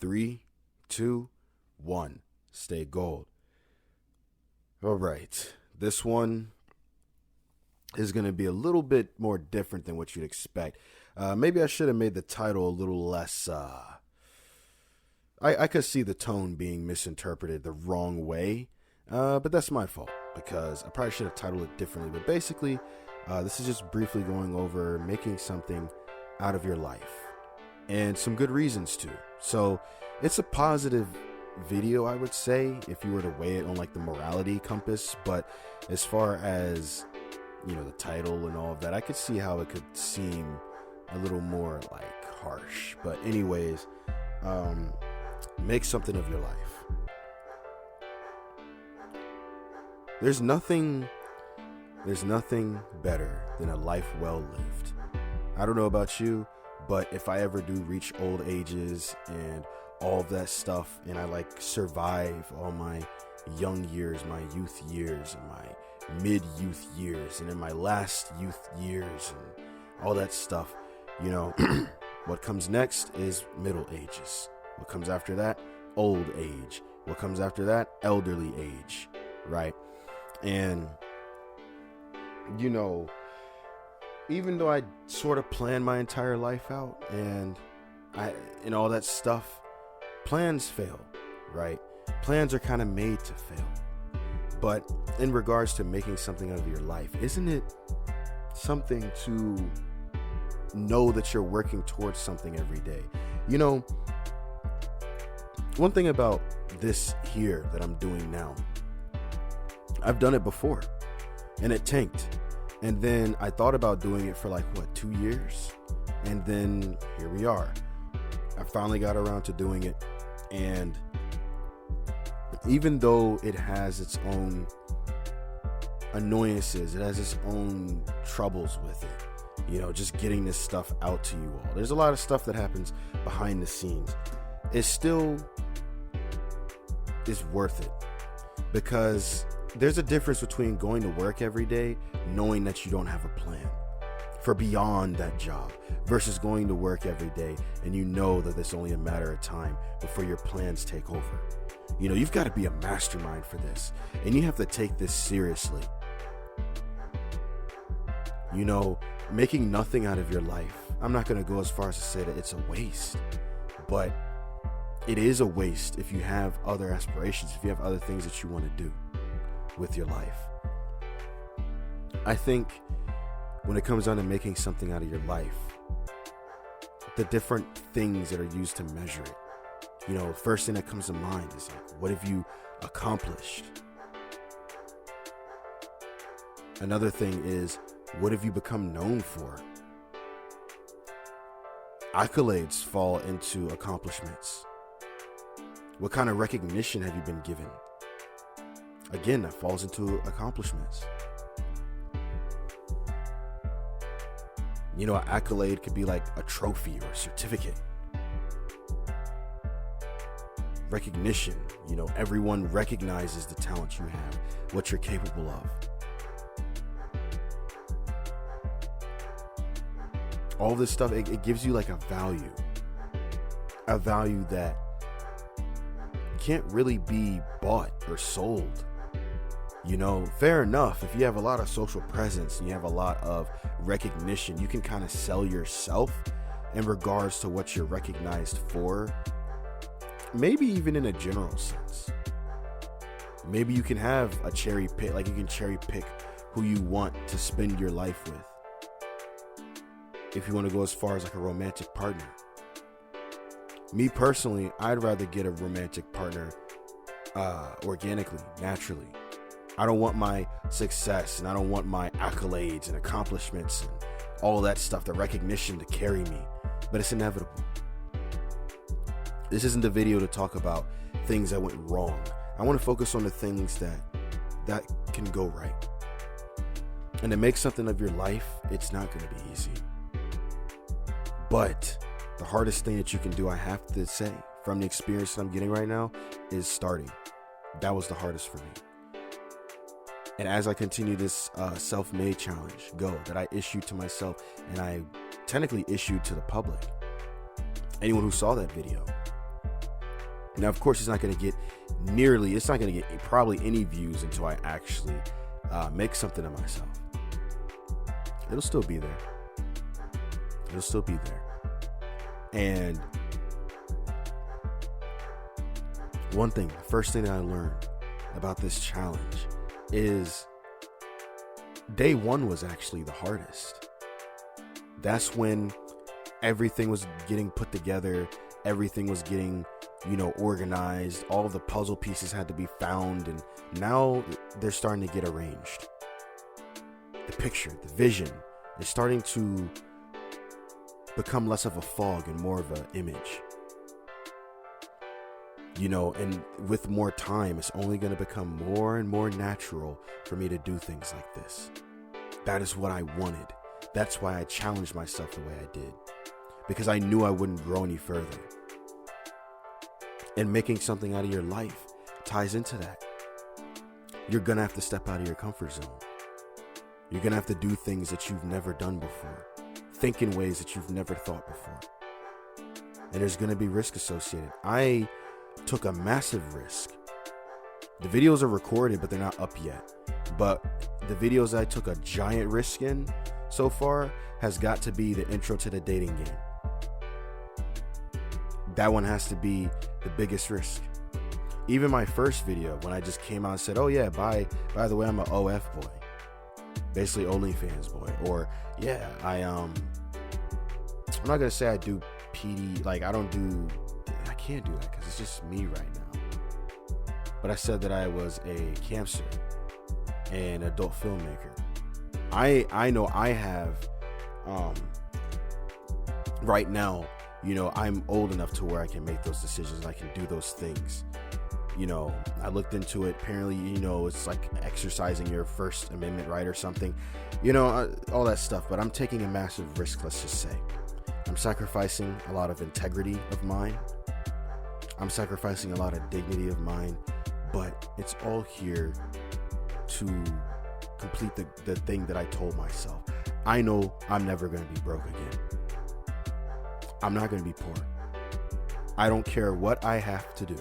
3, 2, 1. Stay gold. All right. This one is going to be a little bit more different than what you'd expect. Maybe I should have made the title a little less... I could see the tone being misinterpreted the wrong way, but that's my fault because I probably should have titled it differently. But basically, this is just briefly going over making something out of your life and some good reasons to. So it's a positive video, I would say, if you were to weigh it on like the morality compass. But as far as, you know, the title and all of that, I could see how it could seem a little more like harsh. But anyways, make something of your life. There's nothing better than a life well lived. I don't know about you, but if I ever do reach old ages and all of that stuff, and I like survive all my young years, my youth years, and my mid-youth years, and in my last youth years, and all that stuff, you know, what comes next is middle ages. What comes after that? Old age. What comes after that? Elderly age, right? And, you know, even though I sort of planned my entire life out and all that stuff, plans fail, right? Plans are kind of made to fail. But in regards to making something out of your life, isn't it something to know that you're working towards something every day? You know, one thing about this here that I'm doing now, I've done it before and it tanked. And then I thought about doing it for like, 2 years? And then here we are. I finally got around to doing it. And even though it has its own annoyances, it has its own troubles with it, you know, just getting this stuff out to you all. There's a lot of stuff that happens behind the scenes. It still is worth it because there's a difference between going to work every day knowing that you don't have a plan for beyond that job versus going to work every day and you know that it's only a matter of time before your plans take over. You know, you've got to be a mastermind for this and you have to take this seriously. You know, making nothing out of your life, I'm not going to go as far as to say that it's a waste, but it is a waste if you have other aspirations, if you have other things that you want to do with your life. I think when it comes down to making something out of your life, the different things that are used to measure it, you know, first thing that comes to mind is like, what have you accomplished? Another thing is, what have you become known for? Accolades fall into accomplishments. What kind of recognition have you been given? Again, that falls into accomplishments. You know, an accolade could be like a trophy or a certificate. Recognition, you know, everyone recognizes the talent you have, what you're capable of. All this stuff, it gives you like a value that can't really be bought or sold. You know, fair enough, if you have a lot of social presence and you have a lot of recognition, you can kind of sell yourself in regards to what you're recognized for. Maybe even in a general sense. Maybe you can have a cherry pick, like you can cherry pick who you want to spend your life with. If you want to go as far as like a romantic partner. Me personally, I'd rather get a romantic partner organically, naturally. I don't want my success and I don't want my accolades and accomplishments and all that stuff, the recognition to carry me, but it's inevitable. This isn't the video to talk about things that went wrong. I want to focus on the things that can go right. And to make something of your life, it's not going to be easy. But the hardest thing that you can do, I have to say, from the experience that I'm getting right now, is starting. That was the hardest for me. And as I continue this self-made challenge, that I issued to myself and I technically issued to the public, anyone who saw that video, Now, of course, it's not going to get probably any views until I actually make something of myself. It'll still be there. And the first thing that I learned about this challenge is day one was actually the hardest. That's when everything was getting put together. Everything was getting, organized. All of the puzzle pieces had to be found. And now they're starting to get arranged. The picture, the vision is starting to become less of a fog and more of an image. And with more time, it's only going to become more and more natural for me to do things like this. That is what I wanted. That's why I challenged myself the way I did, because I knew I wouldn't grow any further. And making something out of your life ties into that. You're going to have to step out of your comfort zone. You're going to have to do things that you've never done before. Think in ways that you've never thought before. And there's going to be risk associated. I took a massive risk. The videos are recorded, but they're not up yet. But the videos I took a giant risk in so far has got to be the intro to the dating game. That one has to be the biggest risk. Even my first video, when I just came out and said, oh yeah, by the way, I'm an OF boy. Basically OnlyFans boy. Or yeah, I'm not gonna say I do PD, I can't do that because it's just me right now. But I said that I was a campster and adult filmmaker. I know I have right now, I'm old enough to where I can make those decisions. I can do those things. I looked into it. Apparently, it's like exercising your First Amendment right or something, all that stuff. But I'm taking a massive risk, let's just say. I'm sacrificing a lot of integrity of mine. I'm sacrificing a lot of dignity of mine. But it's all here to complete the thing that I told myself. I know I'm never going to be broke again. I'm not going to be poor. I don't care what I have to do.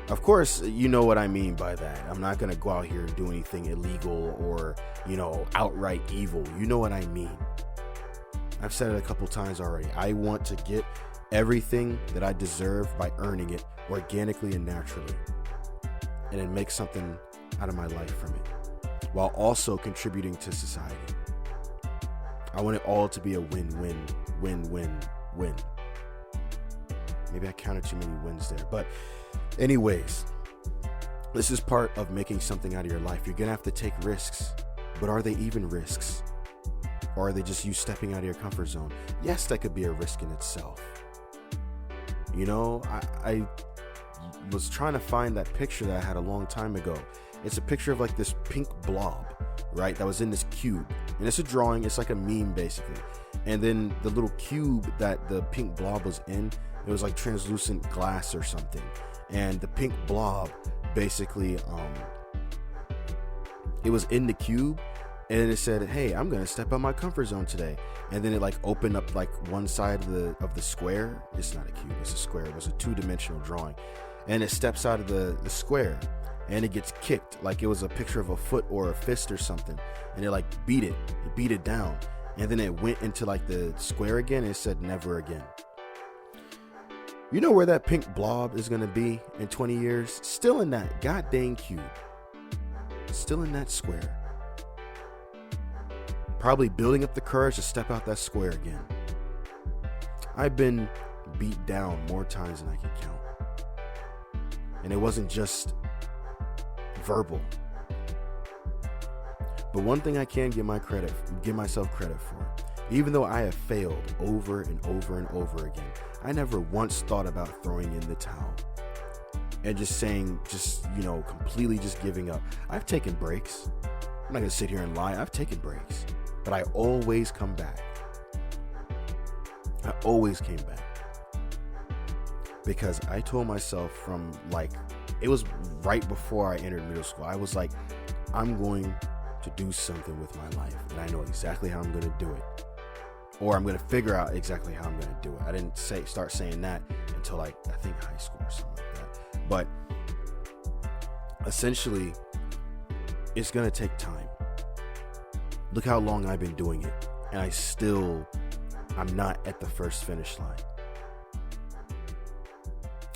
Of course, you know what I mean by that. I'm not going to go out here and do anything illegal or, outright evil. You know what I mean. I've said it a couple times already. I want to get everything that I deserve by earning it organically and naturally, and then make something out of my life from it, while also contributing to society. I want it all to be a win-win, win-win-win. Maybe I counted too many wins there, but anyways, this is part of making something out of your life. You're gonna have to take risks, but are they even risks? Or are they just you stepping out of your comfort zone? Yes, that could be a risk in itself. I was trying to find that picture that I had a long time ago. It's a picture of this pink blob, right? That was in this cube. And it's a drawing. It's like a meme, basically. And then the little cube that the pink blob was in, it was like translucent glass or something. And the pink blob, basically, it was in the cube. And it said, hey, I'm going to step out my comfort zone today. And then it opened up one side of the square. It's not a cube, it's a square. It was a 2-dimensional drawing. And it steps out of the square and it gets kicked like it was a picture of a foot or a fist or something. And it beat it down. And then it went into the square again and it said never again. You know where that pink blob is going to be in 20 years? Still in that goddamn cube. Still in that square. Probably building up the courage to step out that square again. I've been beat down more times than I can count. And it wasn't just verbal. But one thing I can give myself credit for, even though I have failed over and over and over again, I never once thought about throwing in the towel and completely just giving up. I've taken breaks. I'm not going to sit here and lie. I've taken breaks. But I always come back. I always came back. Because I told myself from it was right before I entered middle school. I was like, I'm going to do something with my life. And I know exactly how I'm going to do it. Or I'm going to figure out exactly how I'm going to do it. I didn't start saying that until I think high school or something like that. But essentially, it's going to take time. Look how long I've been doing it, and I'm not at the first finish line.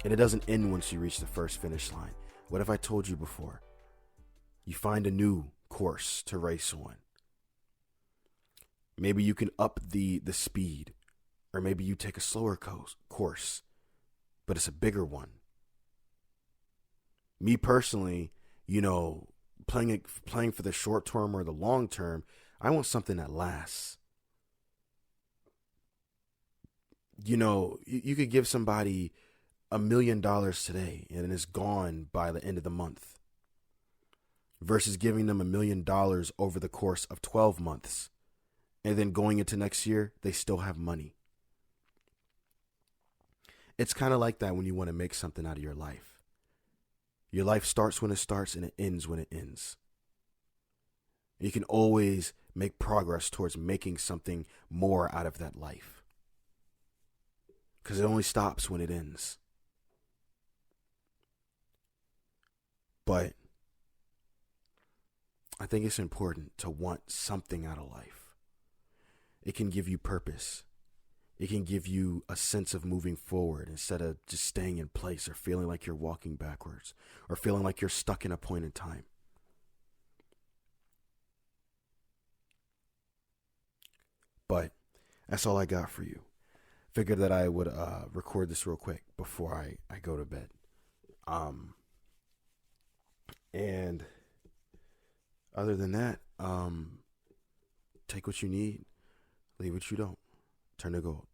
And it doesn't end once you reach the first finish line. What if I told you before? You find a new course to race on. Maybe you can up the speed, or maybe you take a slower course, but it's a bigger one. Me personally, playing for the short term or the long term, I want something that lasts. You could give somebody $1 million today and it's gone by the end of the month, versus giving them $1 million over the course of 12 months. And then going into next year, they still have money. It's kind of like that when you want to make something out of your life. Your life starts when it starts and it ends when it ends. You can always make progress towards making something more out of that life, because it only stops when it ends. But I think it's important to want something out of life. It can give you purpose. It can give you a sense of moving forward instead of just staying in place or feeling like you're walking backwards or feeling like you're stuck in a point in time. But that's all I got for you. Figured that I would record this real quick before I go to bed. And other than that, take what you need, leave what you don't. Turn to gold.